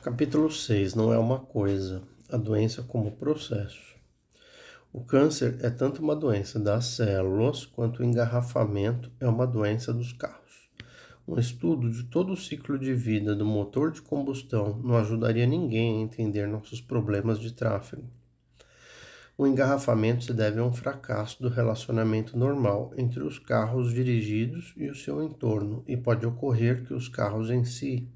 Capítulo 6. Não é uma coisa, a doença como processo. O câncer é tanto uma doença das células quanto o engarrafamento é uma doença dos carros. Um estudo de todo o ciclo de vida do motor de combustão não ajudaria ninguém a entender nossos problemas de tráfego. O engarrafamento se deve a um fracasso do relacionamento normal entre os carros dirigidos e o seu entorno, e pode ocorrer que os carros em si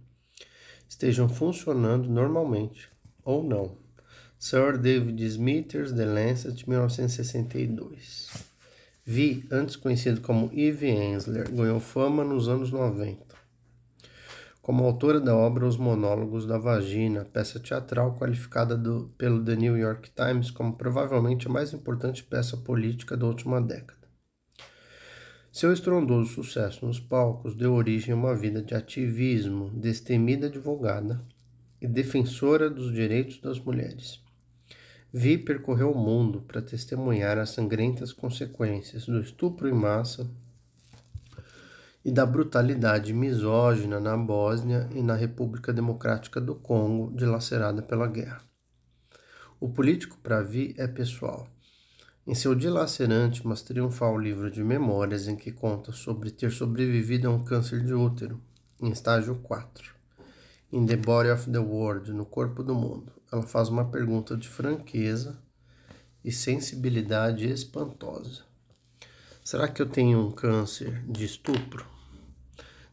estejam funcionando normalmente, ou não. Sir David Smithers, The Lancet, 1962. Vi, antes conhecido como Eve Ensler, ganhou fama nos anos 90. Como autora da obra Os Monólogos da Vagina, peça teatral qualificada pelo The New York Times como provavelmente a mais importante peça política da última década. Seu estrondoso sucesso nos palcos deu origem a uma vida de ativismo, destemida advogada e defensora dos direitos das mulheres. Vi percorreu o mundo para testemunhar as sangrentas consequências do estupro em massa e da brutalidade misógina na Bósnia e na República Democrática do Congo, dilacerada pela guerra. O político para Vi é pessoal. Em seu dilacerante, mas triunfal livro de memórias em que conta sobre ter sobrevivido a um câncer de útero, em estágio 4, In the Body of the World, no corpo do mundo, ela faz uma pergunta de franqueza e sensibilidade espantosa. Será que eu tenho um câncer de estupro?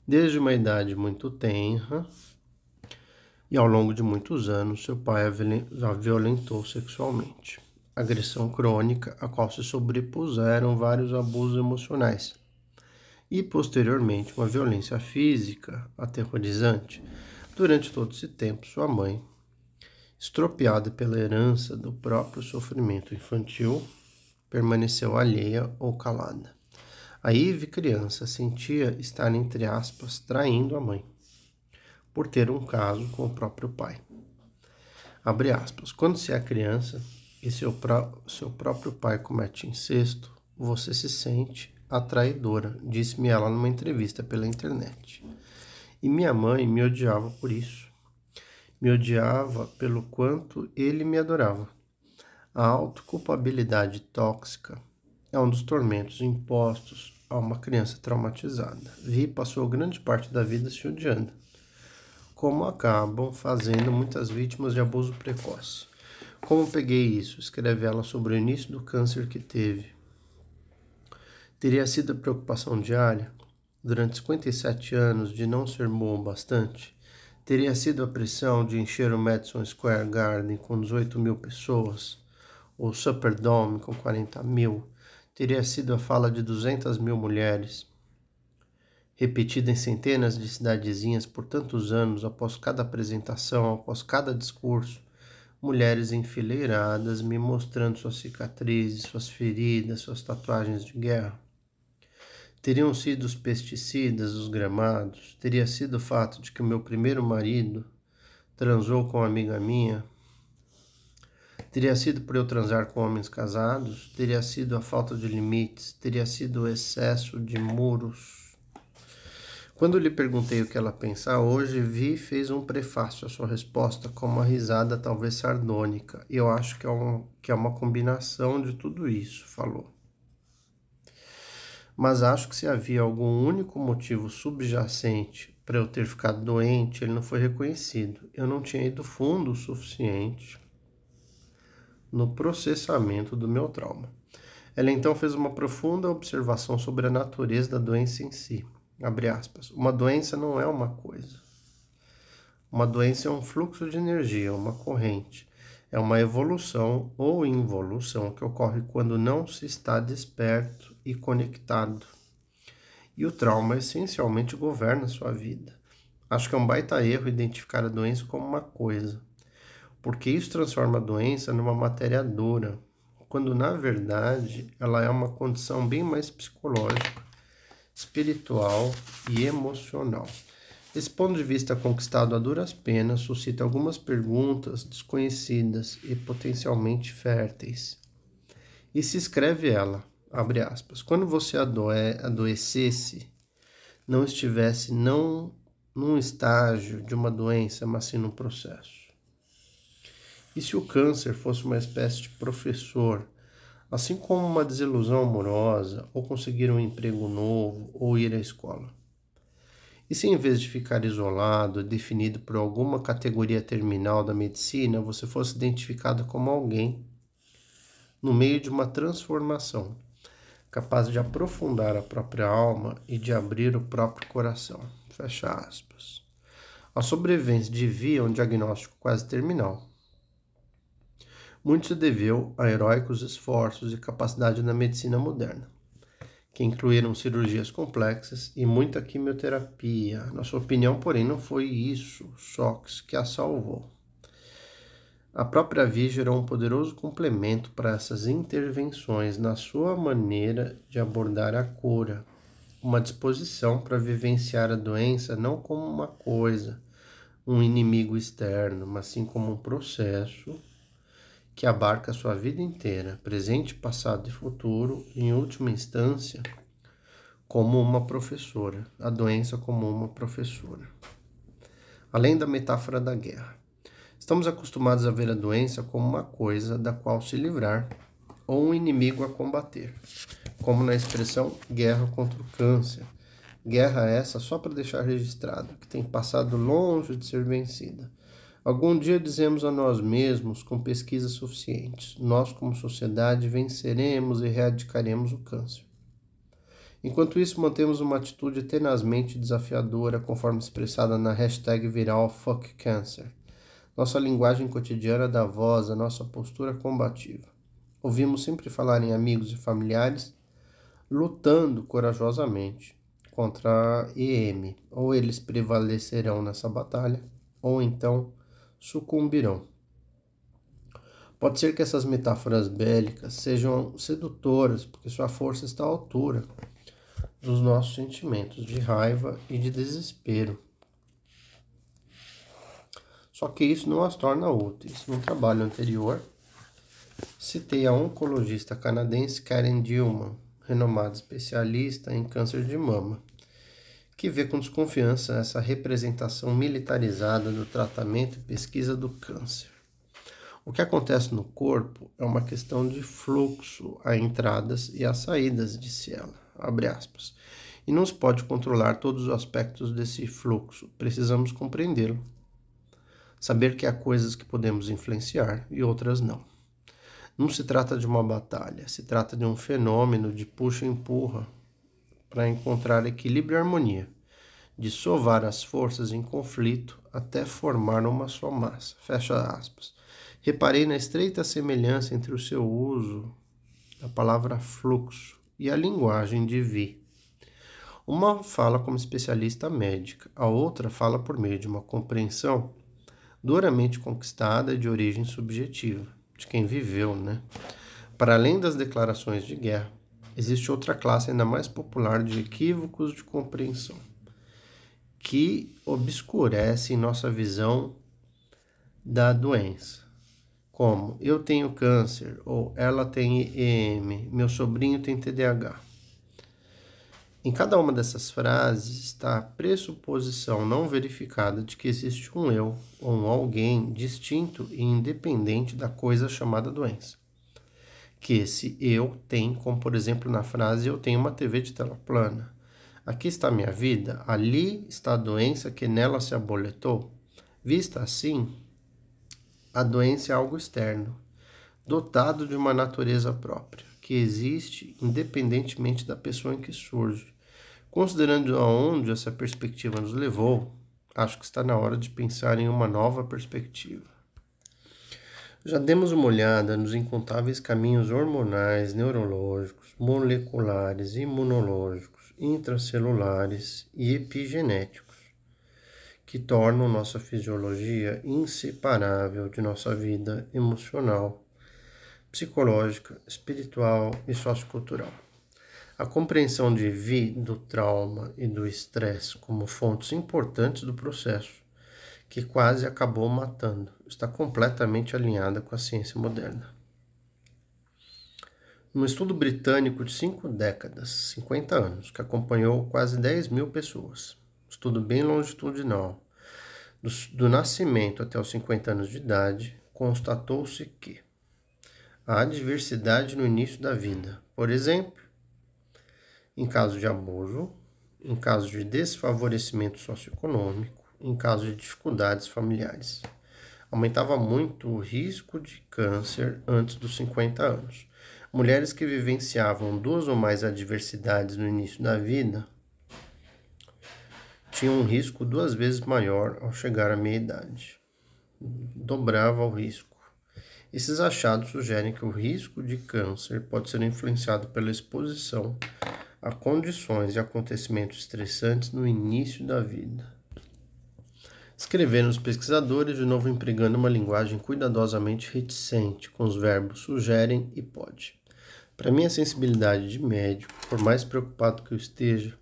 Desde uma idade muito tenra e ao longo de muitos anos, seu pai a violentou sexualmente. Agressão crônica, a qual se sobrepuseram vários abusos emocionais. E, posteriormente, uma violência física aterrorizante. Durante todo esse tempo, sua mãe, estropiada pela herança do próprio sofrimento infantil, permaneceu alheia ou calada. A Eve, criança, sentia estar, entre aspas, traindo a mãe, por ter um caso com o próprio pai. Abre aspas. Quando se é criança e seu próprio pai comete incesto, você se sente a traidora, disse-me ela numa entrevista pela internet. E minha mãe me odiava por isso. Me odiava pelo quanto ele me adorava. A autoculpabilidade tóxica é um dos tormentos impostos a uma criança traumatizada. Vi passou grande parte da vida se odiando, como acabam fazendo muitas vítimas de abuso precoce. Como peguei isso? Escreve ela sobre o início do câncer que teve. Teria sido a preocupação diária, durante 57 anos, de não ser bom o bastante? Teria sido a pressão de encher o Madison Square Garden com 18 mil pessoas? O Superdome com 40 mil? Teria sido a fala de 200 mil mulheres, repetida em centenas de cidadezinhas por tantos anos, após cada apresentação, após cada discurso, mulheres enfileiradas me mostrando suas cicatrizes, suas feridas, suas tatuagens de guerra? Teriam sido os pesticidas, os gramados? Teria sido o fato de que o meu primeiro marido transou com uma amiga minha? Teria sido por eu transar com homens casados? Teria sido a falta de limites? Teria sido o excesso de muros? Quando lhe perguntei o que ela pensava hoje, Vi fez um prefácio à sua resposta com uma risada talvez sardônica. E eu acho que é uma combinação de tudo isso, falou. Mas acho que se havia algum único motivo subjacente para eu ter ficado doente, ele não foi reconhecido. Eu não tinha ido fundo o suficiente no processamento do meu trauma. Ela então fez uma profunda observação sobre a natureza da doença em si. Abre aspas. Uma doença não é uma coisa. Uma doença é um fluxo de energia, uma corrente. É uma evolução ou involução que ocorre quando não se está desperto e conectado. E o trauma essencialmente governa a sua vida. Acho que é um baita erro identificar a doença como uma coisa, porque isso transforma a doença numa matéria dura, quando na verdade ela é uma condição bem mais psicológica, espiritual e emocional. Esse ponto de vista conquistado a duras penas suscita algumas perguntas desconhecidas e potencialmente férteis. E se escreve ela, abre aspas, quando você adoecesse, não num estágio de uma doença, mas sim num processo. E se o câncer fosse uma espécie de professor, assim como uma desilusão amorosa, ou conseguir um emprego novo, ou ir à escola? E se em vez de ficar isolado, definido por alguma categoria terminal da medicina, você fosse identificado como alguém no meio de uma transformação, capaz de aprofundar a própria alma e de abrir o próprio coração? Fecha aspas. A sobrevivência de Vi é um diagnóstico quase terminal. Muito se deveu a heróicos esforços e capacidade da medicina moderna, que incluíram cirurgias complexas e muita quimioterapia. Nossa opinião, porém, não foi isso só que a salvou. A própria Vi gerou um poderoso complemento para essas intervenções na sua maneira de abordar a cura, uma disposição para vivenciar a doença não como uma coisa, um inimigo externo, mas sim como um processo que abarca a sua vida inteira, presente, passado e futuro, e, em última instância, como uma professora, a doença como uma professora. Além da metáfora da guerra, estamos acostumados a ver a doença como uma coisa da qual se livrar ou um inimigo a combater, como na expressão guerra contra o câncer. Guerra essa, só para deixar registrado, que tem passado longe de ser vencida. Algum dia dizemos a nós mesmos, com pesquisas suficientes, nós como sociedade venceremos e erradicaremos o câncer. Enquanto isso, mantemos uma atitude tenazmente desafiadora, conforme expressada na hashtag viral #FuckCancer. Nossa linguagem cotidiana dá voz à nossa postura combativa. Ouvimos sempre falar em amigos e familiares lutando corajosamente contra a EM. Ou eles prevalecerão nessa batalha, ou então sucumbirão. Pode ser que essas metáforas bélicas sejam sedutoras, porque sua força está à altura dos nossos sentimentos de raiva e de desespero. Só que isso não as torna úteis. No trabalho anterior, citei a oncologista canadense Karen Dillman, renomada especialista em câncer de mama, que vê com desconfiança essa representação militarizada do tratamento e pesquisa do câncer. O que acontece no corpo é uma questão de fluxo, há entradas e há saídas, disse ela, abre aspas, e não se pode controlar todos os aspectos desse fluxo, precisamos compreendê-lo. Saber que há coisas que podemos influenciar e outras não. Não se trata de uma batalha, se trata de um fenômeno de puxa e empurra para encontrar equilíbrio e harmonia, de sovar as forças em conflito até formar uma só massa. Fecha aspas. Reparei na estreita semelhança entre o seu uso da palavra fluxo e a linguagem de Vi. Uma fala como especialista médica, a outra fala por meio de uma compreensão duramente conquistada de origem subjetiva, de quem viveu, né? Para além das declarações de guerra, existe outra classe ainda mais popular de equívocos de compreensão, que obscurecem nossa visão da doença, como eu tenho câncer, ou ela tem EM, meu sobrinho tem TDAH. Em cada uma dessas frases está a pressuposição não verificada de que existe um eu ou um alguém distinto e independente da coisa chamada doença. Que esse eu tem, como por exemplo na frase eu tenho uma TV de tela plana. Aqui está minha vida, ali está a doença que nela se aboletou. Vista assim, a doença é algo externo, dotado de uma natureza própria, que existe independentemente da pessoa em que surge. Considerando aonde essa perspectiva nos levou, acho que está na hora de pensar em uma nova perspectiva. Já demos uma olhada nos incontáveis caminhos hormonais, neurológicos, moleculares, imunológicos, intracelulares e epigenéticos, que tornam nossa fisiologia inseparável de nossa vida emocional, psicológica, espiritual e sociocultural. A compreensão de Vi do trauma e do estresse como fontes importantes do processo, que quase acabou matando, está completamente alinhada com a ciência moderna. Num estudo britânico de 5 décadas, 50 anos, que acompanhou quase 10.000 pessoas, estudo bem longitudinal, do nascimento até os 50 anos de idade, constatou-se que há diversidade no início da vida. Por exemplo, em caso de abuso, em caso de desfavorecimento socioeconômico, em caso de dificuldades familiares. Aumentava muito o risco de câncer antes dos 50 anos. Mulheres que vivenciavam 2 ou mais adversidades no início da vida tinham um risco 2 vezes maior ao chegar à meia-idade. Dobrava o risco. Esses achados sugerem que o risco de câncer pode ser influenciado pela exposição a condições e acontecimentos estressantes no início da vida. Escreveram os pesquisadores, de novo empregando uma linguagem cuidadosamente reticente, com os verbos sugerem e pode. Para minha sensibilidade de médico, por mais preocupado que eu esteja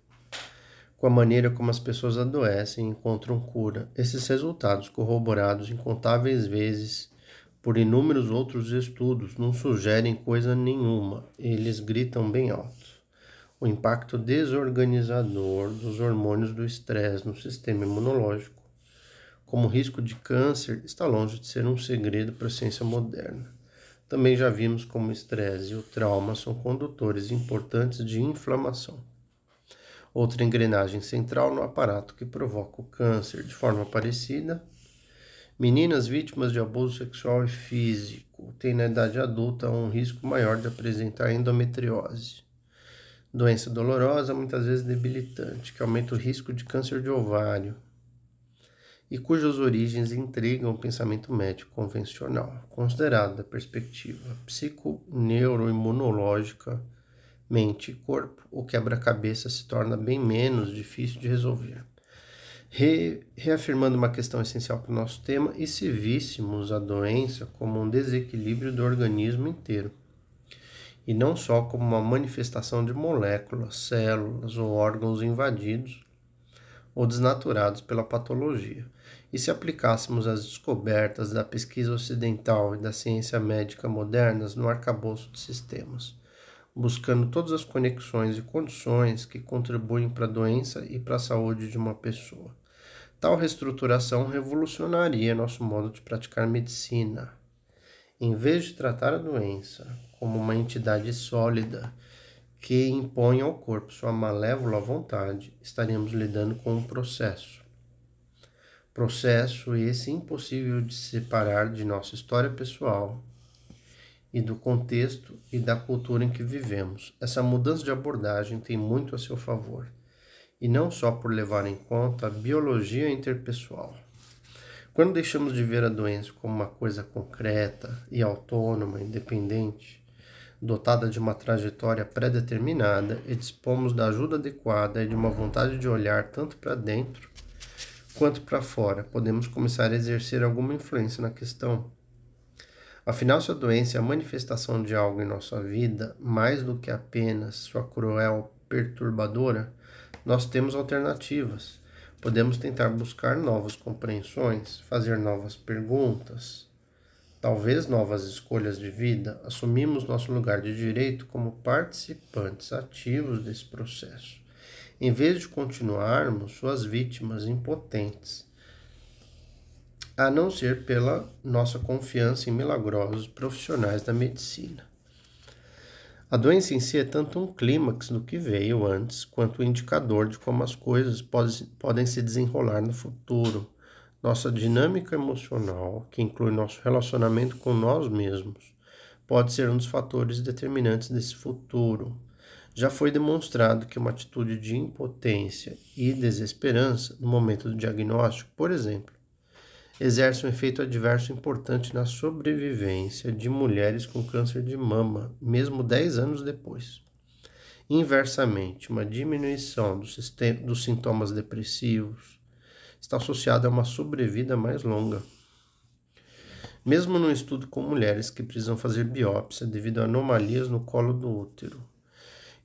com a maneira como as pessoas adoecem e encontram cura, esses resultados, corroborados incontáveis vezes por inúmeros outros estudos, não sugerem coisa nenhuma. Eles gritam bem alto. O impacto desorganizador dos hormônios do estresse no sistema imunológico, como o risco de câncer, está longe de ser um segredo para a ciência moderna. Também já vimos como o estresse e o trauma são condutores importantes de inflamação. Outra engrenagem central no aparato que provoca o câncer, de forma parecida, meninas vítimas de abuso sexual e físico têm na idade adulta um risco maior de apresentar endometriose, doença dolorosa, muitas vezes debilitante, que aumenta o risco de câncer de ovário e cujas origens intrigam o pensamento médico convencional, considerado da perspectiva psiconeuroimunológica, mente e corpo, o quebra-cabeça se torna bem menos difícil de resolver. Reafirmando uma questão essencial para o nosso tema, e se víssemos a doença como um desequilíbrio do organismo inteiro, e não só como uma manifestação de moléculas, células ou órgãos invadidos ou desnaturados pela patologia, e se aplicássemos as descobertas da pesquisa ocidental e da ciência médica modernas no arcabouço de sistemas, buscando todas as conexões e condições que contribuem para a doença e para a saúde de uma pessoa. Tal reestruturação revolucionaria nosso modo de praticar medicina. Em vez de tratar a doença como uma entidade sólida que impõe ao corpo sua malévola vontade, estaríamos lidando com um processo. Processo esse impossível de separar de nossa história pessoal e do contexto e da cultura em que vivemos. Essa mudança de abordagem tem muito a seu favor, e não só por levar em conta a biologia interpessoal. Quando deixamos de ver a doença como uma coisa concreta e autônoma, independente, dotada de uma trajetória pré-determinada, e dispomos da ajuda adequada e de uma vontade de olhar tanto para dentro quanto para fora, podemos começar a exercer alguma influência na questão. Afinal, se a doença é a manifestação de algo em nossa vida, mais do que apenas sua cruel perturbadora, nós temos alternativas. Podemos tentar buscar novas compreensões, fazer novas perguntas, talvez novas escolhas de vida. Assumimos nosso lugar de direito como participantes ativos desse processo, em vez de continuarmos suas vítimas impotentes, a não ser pela nossa confiança em milagrosos profissionais da medicina. A doença em si é tanto um clímax do que veio antes, quanto um indicador de como as coisas podem se desenrolar no futuro. Nossa dinâmica emocional, que inclui nosso relacionamento com nós mesmos, pode ser um dos fatores determinantes desse futuro. Já foi demonstrado que uma atitude de impotência e desesperança no momento do diagnóstico, por exemplo, exerce um efeito adverso importante na sobrevivência de mulheres com câncer de mama, mesmo 10 anos depois. Inversamente, uma diminuição dos sintomas depressivos está associada a uma sobrevida mais longa. Mesmo num estudo com mulheres que precisam fazer biópsia devido a anomalias no colo do útero,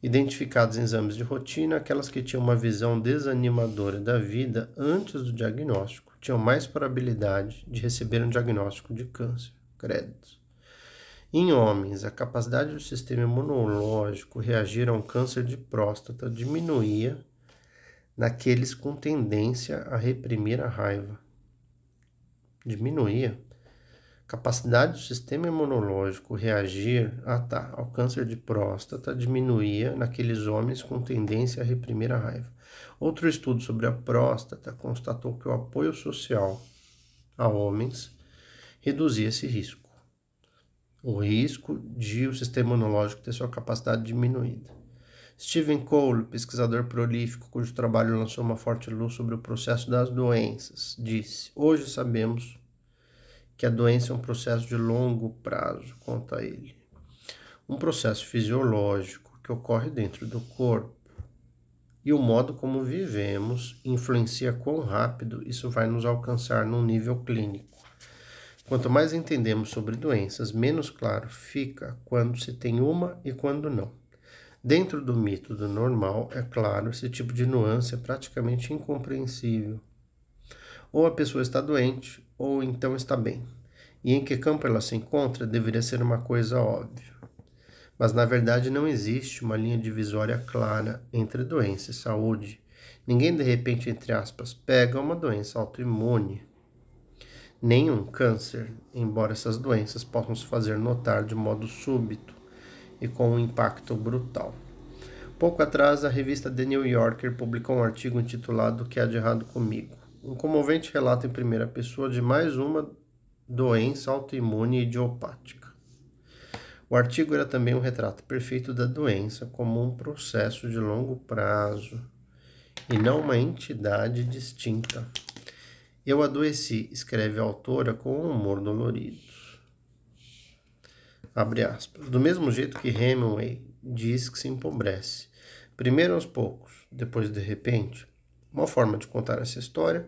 identificadas em exames de rotina, aquelas que tinham uma visão desanimadora da vida antes do diagnóstico tinham mais probabilidade de receber um diagnóstico de câncer. Credo. Em homens, a capacidade do sistema imunológico reagir a um câncer de próstata diminuía naqueles com tendência a reprimir a raiva. Diminuía a capacidade do sistema imunológico reagir ao câncer de próstata, diminuía naqueles homens com tendência a reprimir a raiva. Outro estudo sobre a próstata constatou que o apoio social a homens reduzia esse risco. O risco de o sistema imunológico ter sua capacidade diminuída. Stephen Cole, pesquisador prolífico cujo trabalho lançou uma forte luz sobre o processo das doenças, disse: "Hoje sabemos que a doença é um processo de longo prazo", conta ele. Um processo fisiológico que ocorre dentro do corpo. E o modo como vivemos influencia quão rápido isso vai nos alcançar num nível clínico. Quanto mais entendemos sobre doenças, menos claro fica quando se tem uma e quando não. Dentro do mito do normal, é claro, esse tipo de nuance é praticamente incompreensível. Ou a pessoa está doente, ou então está bem. E em que campo ela se encontra deveria ser uma coisa óbvia. Mas na verdade não existe uma linha divisória clara entre doença e saúde. Ninguém de repente, entre aspas, pega uma doença autoimune. Nem um câncer, embora essas doenças possam se fazer notar de modo súbito e com um impacto brutal. Pouco atrás, a revista The New Yorker publicou um artigo intitulado "O que há de errado comigo?", um comovente relato em primeira pessoa de mais uma doença autoimune idiopática. O artigo era também um retrato perfeito da doença como um processo de longo prazo e não uma entidade distinta. "Eu adoeci", escreve a autora com um humor dolorido. Abre aspas. Do mesmo jeito que Hemingway diz que se empobrece. Primeiro aos poucos, depois de repente. Uma forma de contar essa história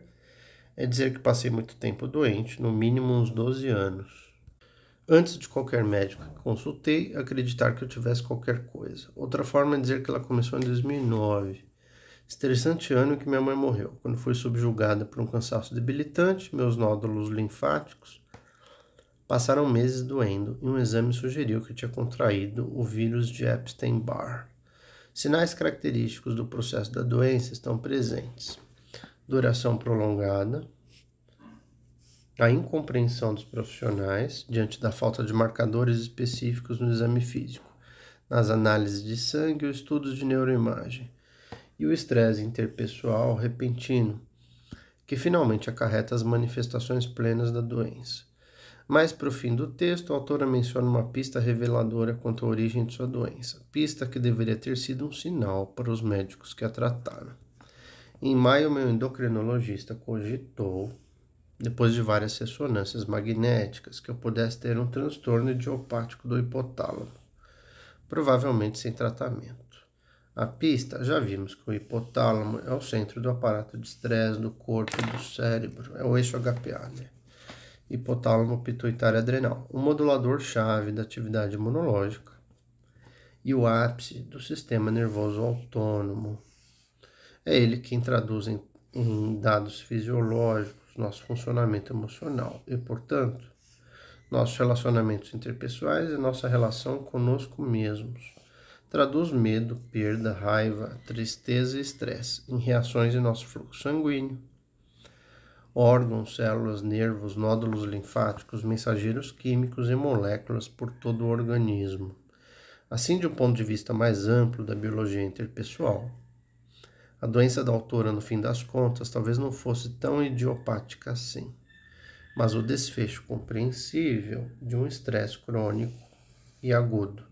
é dizer que passei muito tempo doente, no mínimo uns 12 anos. Antes de qualquer médico que consultei, acreditar que eu tivesse qualquer coisa. Outra forma é dizer que ela começou em 2009. Estressante ano em que minha mãe morreu, quando fui subjugada por um cansaço debilitante, meus nódulos linfáticos passaram meses doendo e um exame sugeriu que eu tinha contraído o vírus de Epstein-Barr. Sinais característicos do processo da doença estão presentes. Duração prolongada, a incompreensão dos profissionais diante da falta de marcadores específicos no exame físico, nas análises de sangue ou estudos de neuroimagem, e o estresse interpessoal repentino, que finalmente acarreta as manifestações plenas da doença. Mais para o fim do texto, a autora menciona uma pista reveladora quanto à origem de sua doença, pista que deveria ter sido um sinal para os médicos que a trataram. Em maio, meu endocrinologista cogitou, depois de várias ressonâncias magnéticas, que eu pudesse ter um transtorno idiopático do hipotálamo, provavelmente sem tratamento. A pista, já vimos que o hipotálamo é o centro do aparato de estresse do corpo e do cérebro, é o eixo HPA, hipotálamo pituitário adrenal, um modulador-chave da atividade imunológica e o ápice do sistema nervoso autônomo. É ele quem traduz em dados fisiológicos nosso funcionamento emocional e, portanto, nossos relacionamentos interpessoais e nossa relação conosco mesmos. Traduz medo, perda, raiva, tristeza e estresse em reações em nosso fluxo sanguíneo. Órgãos, células, nervos, nódulos linfáticos, mensageiros químicos e moléculas por todo o organismo. Assim, de um ponto de vista mais amplo da biologia interpessoal, a doença da autora, no fim das contas, talvez não fosse tão idiopática assim, mas o desfecho compreensível de um estresse crônico e agudo.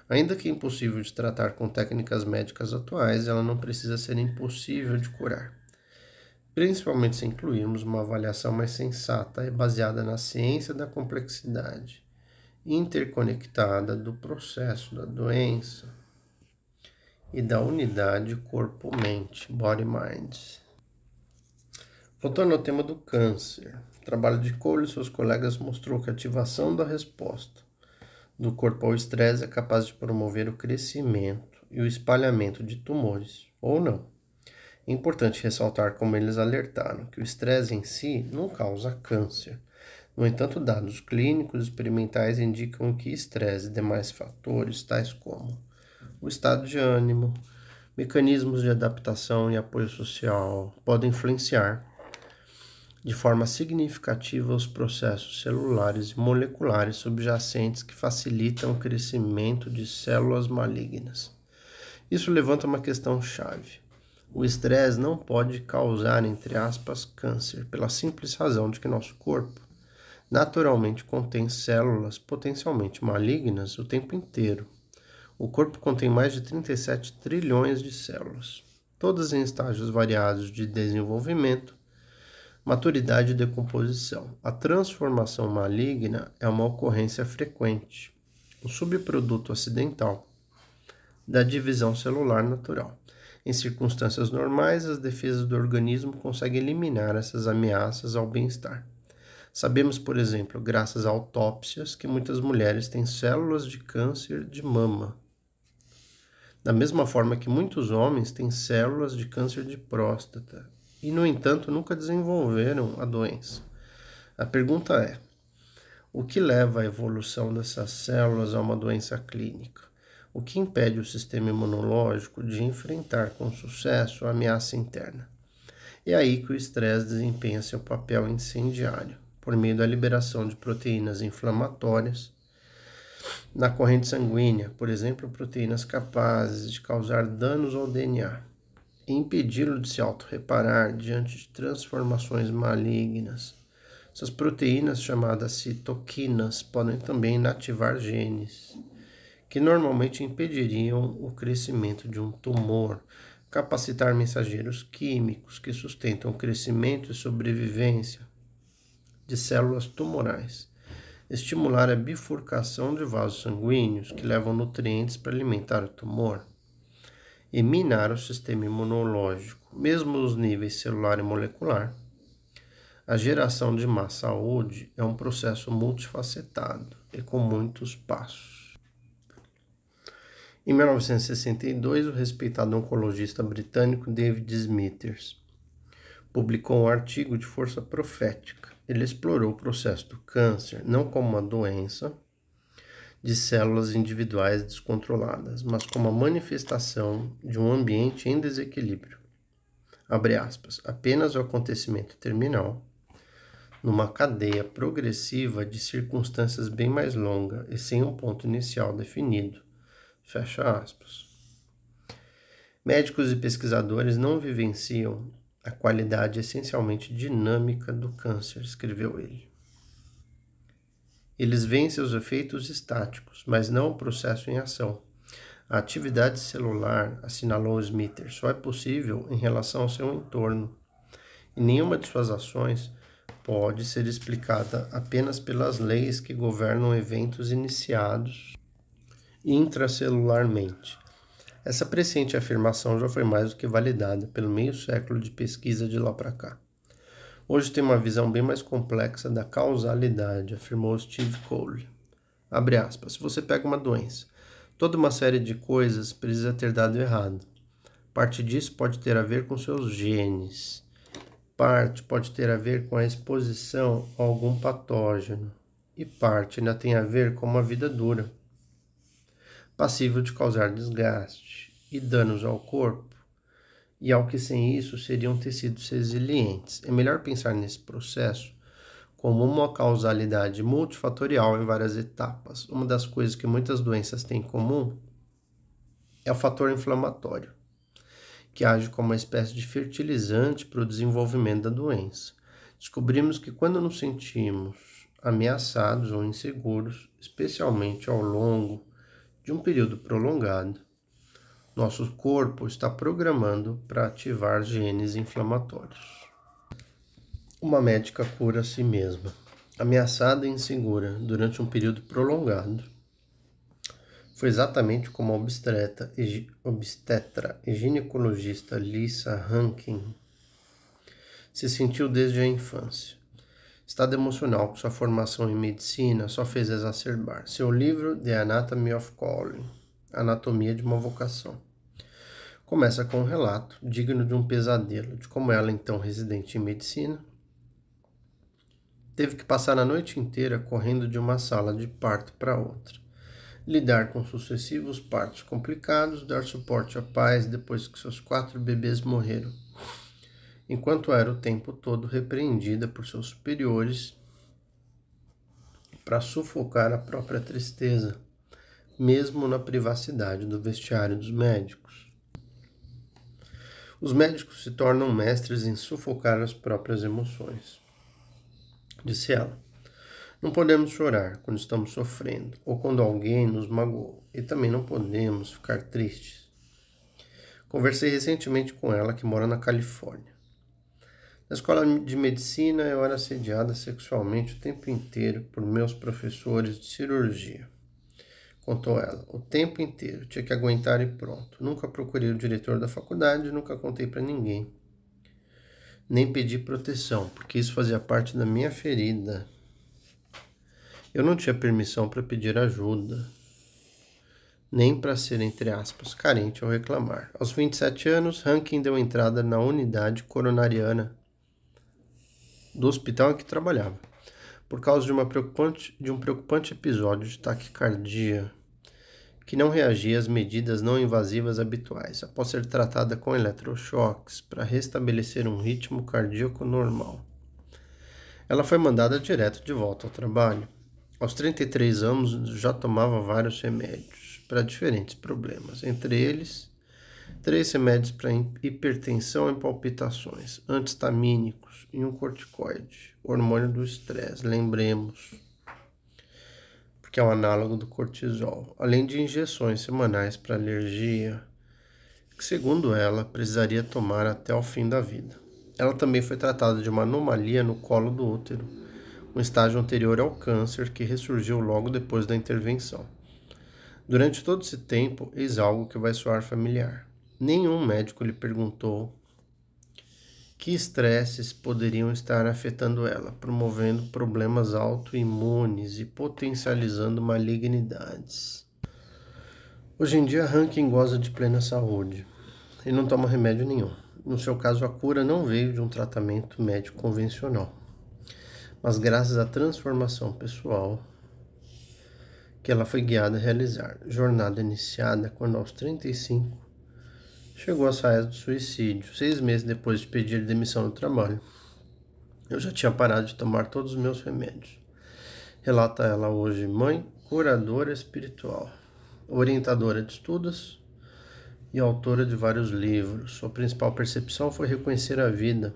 Ainda que impossível de tratar com técnicas médicas atuais, ela não precisa ser impossível de curar, principalmente se incluirmos uma avaliação mais sensata e baseada na ciência da complexidade interconectada do processo da doença e da unidade corpo-mente, body-mind. Voltando ao tema do câncer, o trabalho de Cole e seus colegas mostrou que a ativação da resposta do corpo ao estresse é capaz de promover o crescimento e o espalhamento de tumores, ou não. É importante ressaltar, como eles alertaram, que o estresse em si não causa câncer. No entanto, dados clínicos experimentais indicam que estresse e demais fatores, tais como o estado de ânimo, Mecanismos de adaptação e apoio social podem influenciar de forma significativa os processos celulares e moleculares subjacentes que facilitam o crescimento de células malignas. Isso levanta uma questão chave. O estresse não pode causar, entre aspas, câncer, pela simples razão de que nosso corpo naturalmente contém células potencialmente malignas o tempo inteiro. O corpo contém mais de 37 trilhões de células, todas em estágios variados de desenvolvimento, maturidade e decomposição. A transformação maligna é uma ocorrência frequente, um subproduto acidental da divisão celular natural. Em circunstâncias normais, as defesas do organismo conseguem eliminar essas ameaças ao bem-estar. Sabemos, por exemplo, graças a autópsias, que muitas mulheres têm células de câncer de mama, da mesma forma que muitos homens têm células de câncer de próstata e, no entanto, nunca desenvolveram a doença. A pergunta é: o que leva à evolução dessas células a uma doença clínica? O que impede o sistema imunológico de enfrentar com sucesso a ameaça interna? É aí que o estresse desempenha seu papel incendiário, por meio da liberação de proteínas inflamatórias na corrente sanguínea, por exemplo, proteínas capazes de causar danos ao DNA e impedi-lo de se autorreparar diante de transformações malignas. Essas proteínas, chamadas citoquinas, podem também inativar genes que normalmente impediriam o crescimento de um tumor, capacitar mensageiros químicos que sustentam o crescimento e sobrevivência de células tumorais, estimular a bifurcação de vasos sanguíneos que levam nutrientes para alimentar o tumor e minar o sistema imunológico, mesmo os níveis celular e molecular. A geração de má saúde é um processo multifacetado e com muitos passos. Em 1962, o respeitado oncologista britânico David Smithers publicou um artigo de força profética. Ele explorou o processo do câncer não como uma doença de células individuais descontroladas, mas como a manifestação de um ambiente em desequilíbrio. Abre aspas, apenas o acontecimento terminal, numa cadeia progressiva de circunstâncias bem mais longa e sem um ponto inicial definido. Fecha aspas. Médicos e pesquisadores não vivenciam a qualidade essencialmente dinâmica do câncer, escreveu ele. Eles veem seus efeitos estáticos, mas não o processo em ação. A atividade celular, assinalou Smithers, só é possível em relação ao seu entorno, e nenhuma de suas ações pode ser explicada apenas pelas leis que governam eventos iniciados intracelularmente. Essa presciente afirmação já foi mais do que validada pelo meio século de pesquisa de lá para cá. Hoje tem uma visão bem mais complexa da causalidade, afirmou Steve Cole. Abre aspas, se você pega uma doença, toda uma série de coisas precisa ter dado errado. Parte disso pode ter a ver com seus genes. Parte pode ter a ver com a exposição a algum patógeno. E parte ainda tem a ver com uma vida dura, passível de causar desgaste e danos ao corpo, e ao que sem isso seriam tecidos resilientes. É melhor pensar nesse processo como uma causalidade multifatorial em várias etapas. Uma das coisas que muitas doenças têm em comum é o fator inflamatório, que age como uma espécie de fertilizante para o desenvolvimento da doença. Descobrimos que quando nos sentimos ameaçados ou inseguros, especialmente ao longo de um período prolongado, nosso corpo está programando para ativar genes inflamatórios. Uma médica cura a si mesma. Ameaçada e insegura durante um período prolongado, foi exatamente como a obstetra e ginecologista Lisa Hankin se sentiu desde a infância. Estado emocional que sua formação em medicina só fez exacerbar. Seu livro The Anatomy of Calling, Anatomia de uma Vocação, começa com um relato digno de um pesadelo de como ela, então residente em medicina, teve que passar a noite inteira correndo de uma sala de parto para outra. lidar com sucessivos partos complicados, dar suporte a pais depois que seus 4 bebês morreram, enquanto era o tempo todo repreendida por seus superiores para sufocar a própria tristeza, mesmo na privacidade do vestiário dos médicos. Os médicos se tornam mestres em sufocar as próprias emoções, disse ela. Não podemos chorar quando estamos sofrendo ou quando alguém nos magoou, e também não podemos ficar tristes. Conversei recentemente com ela, que mora na Califórnia. Na escola de medicina, eu era assediada sexualmente o tempo inteiro por meus professores de cirurgia. Contou ela. O tempo inteiro. Tinha que aguentar e pronto. Nunca procurei o diretor da faculdade, nunca contei para ninguém. Nem pedi proteção, porque isso fazia parte da minha ferida. Eu não tinha permissão para pedir ajuda, nem para ser, entre aspas, carente ao reclamar. Aos 27 anos, Rankin deu entrada na unidade coronariana do hospital em que trabalhava, por causa de um preocupante episódio de taquicardia que não reagia às medidas não invasivas habituais, após ser tratada com eletrochoques para restabelecer um ritmo cardíaco normal. Ela foi mandada direto de volta ao trabalho. Aos 33 anos, já tomava vários remédios para diferentes problemas, entre eles 3 remédios para hipertensão e palpitações, antihistamínicos e um corticoide, hormônio do estresse, lembremos, porque é um análogo do cortisol, além de injeções semanais para alergia, que, segundo ela, precisaria tomar até o fim da vida. Ela também foi tratada de uma anomalia no colo do útero, um estágio anterior ao câncer que ressurgiu logo depois da intervenção. Durante todo esse tempo, eis algo que vai soar familiar. Nenhum médico lhe perguntou que estresses poderiam estar afetando ela, promovendo problemas autoimunes e potencializando malignidades. Hoje em dia, Rankin goza de plena saúde e não toma remédio nenhum. No seu caso, a cura não veio de um tratamento médico convencional, mas graças à transformação pessoal que ela foi guiada a realizar. Jornada iniciada quando, aos 35, chegou às raias do suicídio, 6 meses depois de pedir demissão do trabalho. Eu já tinha parado de tomar todos os meus remédios. Relata ela hoje, mãe, curadora espiritual, orientadora de estudos e autora de vários livros. Sua principal percepção foi reconhecer a vida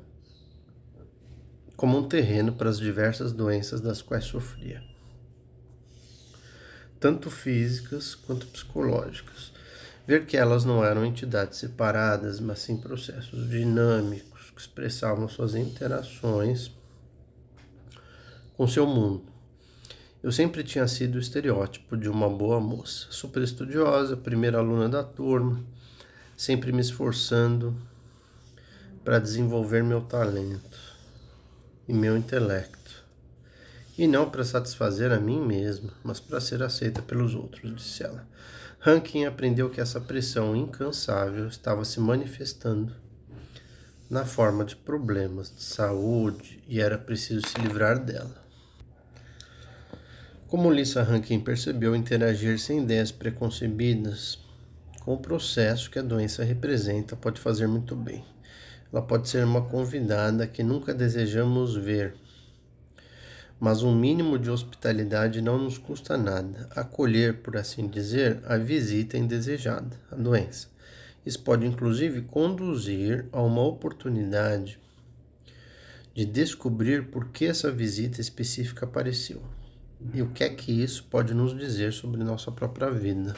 como um terreno para as diversas doenças das quais sofria, tanto físicas quanto psicológicas. Ver que elas não eram entidades separadas, mas sim processos dinâmicos que expressavam suas interações com seu mundo. Eu sempre tinha sido o estereótipo de uma boa moça, super estudiosa, primeira aluna da turma, sempre me esforçando para desenvolver meu talento e meu intelecto, e não para satisfazer a mim mesma, mas para ser aceita pelos outros, disse ela. Rankin aprendeu que essa pressão incansável estava se manifestando na forma de problemas de saúde e era preciso se livrar dela. Como Lisa Rankin percebeu, interagir sem ideias preconcebidas com o processo que a doença representa pode fazer muito bem. Ela pode ser uma convidada que nunca desejamos ver, mas um mínimo de hospitalidade não nos custa nada. Acolher, por assim dizer, a visita indesejada, a doença. Isso pode inclusive conduzir a uma oportunidade de descobrir por que essa visita específica apareceu e o que é que isso pode nos dizer sobre nossa própria vida.